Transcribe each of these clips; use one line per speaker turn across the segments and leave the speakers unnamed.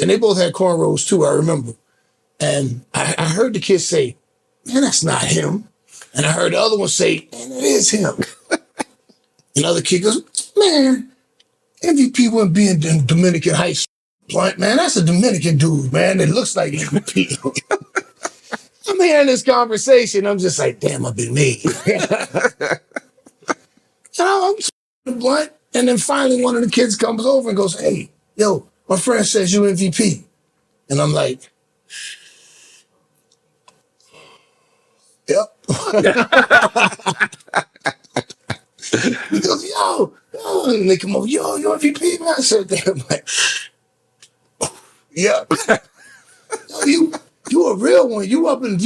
And they both had cornrows too, I remember. And I heard the kid say, man, that's not him. And I heard the other one say, man, it is him. And the other kid goes, man, MVP wouldn't be in Dominican Heights. Blunt, man, that's a Dominican dude, man. It looks like MVP. I'm hearing this conversation. I'm just like, damn, I've been made. I'm blunt. And then finally one of the kids comes over and goes, hey, yo, my friend says you MVP. And I'm like, yep. He goes, yo. And they come over, yo, you MVP, man. I said, damn, like, yeah. Yo, you a real one. You up in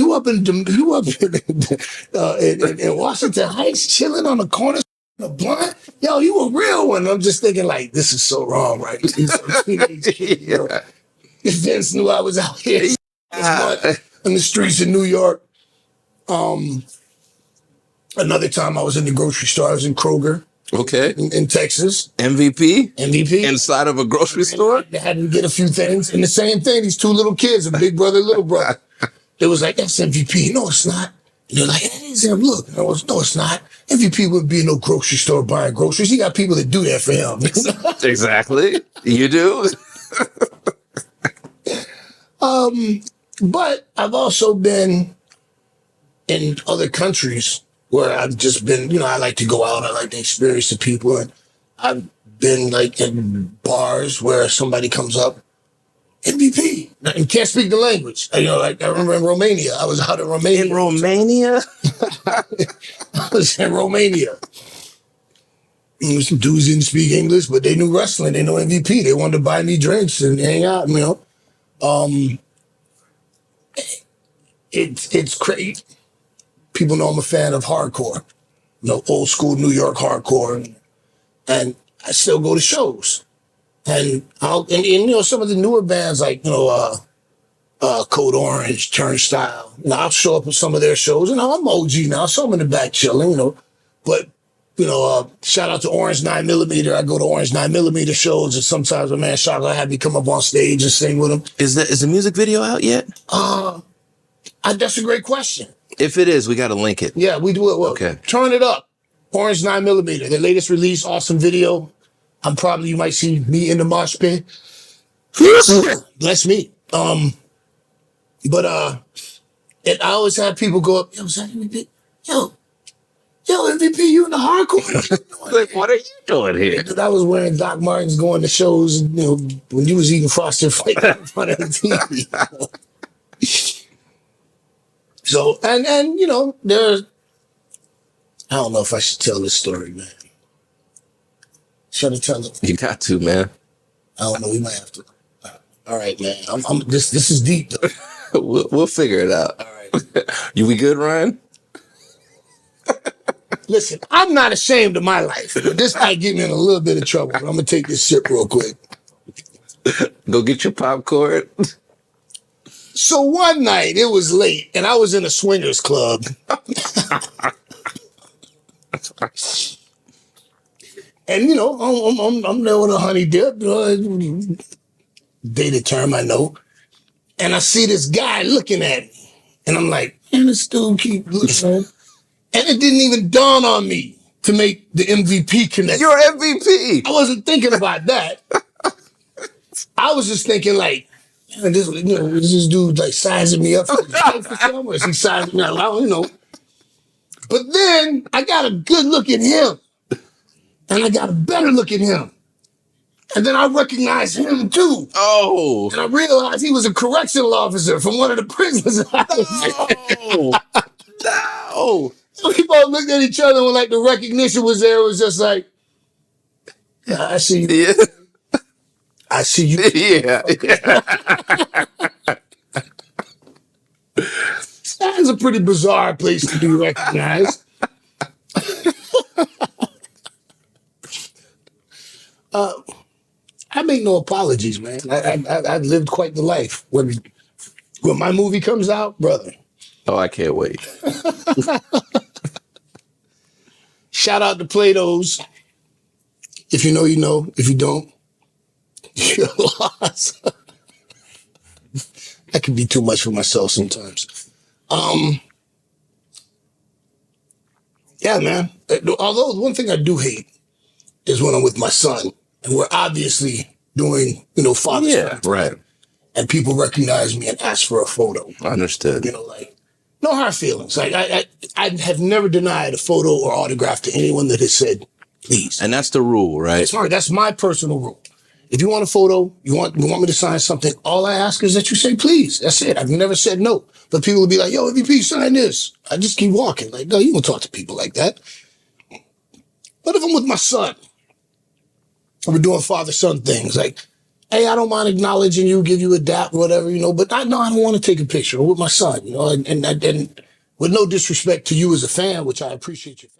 Washington Heights, chilling on the corner, a blunt. Yo, you a real one. I'm just thinking like, this is so wrong, right? Teenage kid, you know. If Vince knew I was out here in the streets of New York. Another time I was in the grocery store. I was in Kroger.
Okay.
In Texas.
MVP?
MVP.
Inside of a grocery store?
They had to get a few things. And the same thing, these two little kids, a big brother, little brother. They was like, that's MVP. No, it's not. And they're like, that is him. Look. And I was, no, it's not. MVP wouldn't be in no grocery store buying groceries. He got people that do that for him.
Exactly. You do?
But I've also been in other countries where I've just been, you know, I like to go out. I like to experience the people. And I've been like in bars where somebody comes up, MVP, and can't speak the language. You know, like I remember in Romania, I was out in Romania.
In Romania?
I was in Romania. Some dudes didn't speak English, but they knew wrestling. They know MVP. They wanted to buy me drinks and hang out, you know. It's crazy. People know I'm a fan of hardcore, you know, old school New York hardcore, and I still go to shows, and you know, some of the newer bands like, you know, Code Orange, Turnstile, you know, I'll show up at some of their shows, and I'm OG now, so I'm in the back chilling, you know, but you know, shout out to Orange 9mm. I go to Orange 9mm shows, and sometimes my man Shaka will have me come up on stage and sing with him.
Is the music video out yet?
That's a great question.
If it is, we got to link it.
Yeah, we do it. Well,
okay.
Turn It Up. Orange 9mm. Their latest release, awesome video. You might see me in the mosh pit. Bless me. But I always have people go up, yo, is that MVP? Yo, MVP, you in the hardcore?
Like, what are you doing here?
I was wearing Doc Martens going to shows, you know, when you was eating Frosted Flakes in front of the TV. So, and you know, I don't know if I should tell this story, man. Should I tell it?
You got to, man.
I don't know, we might have to. All right, man. This is deep, though.
We'll figure it out.
All right.
We good, Ryan?
Listen, I'm not ashamed of my life. This might get me in a little bit of trouble, but I'm going to take this sip real quick.
Go get your popcorn.
So one night, it was late, and I was in a swingers club. And, you know, I'm there with a honey dip. Dated term, I know. And I see this guy looking at me. And I'm like, man, this dude keep looking. And it didn't even dawn on me to make the MVP connection.
You're MVP.
I wasn't thinking about that. I was just thinking like, man, is this dude like sizing me up for something? Or is he sizing me up? I don't know. But then I got a good look at him. And I got a better look at him. And then I recognized him too.
Oh.
And I realized he was a correctional officer from one of the prisons.
No. No.
We both looked at each other when like the recognition was there. It was just like, yeah, I see you.
Yeah.
I see you.
Yeah.
That is a pretty bizarre place to be recognized. I make no apologies, man. I've lived quite the life. When my movie comes out, brother.
Oh, I can't wait.
Shout out to Play-Dohs. If you know, you know. If you don't, you're lost. that can be too much for myself sometimes. Yeah, man. Although one thing I do hate is when I'm with my son and we're obviously doing, father
Yeah,
son,
right.
and people recognize me and ask for a photo.
Understood.
Like no hard feelings. Like I have never denied a photo or autograph to anyone that has said please.
And that's the rule, right?
Sorry, that's my personal rule. If you want a photo, you want me to sign something, all I ask is that you say please. That's it. I've never said no. But people will be like, yo, MVP, sign this. I just keep walking. Like, no, you don't talk to people like that. But if I'm with my son, and we're doing father-son things, like, hey, I don't mind acknowledging you, give you a dap, whatever, but I don't want to take a picture with my son, and with no disrespect to you as a fan, which I appreciate your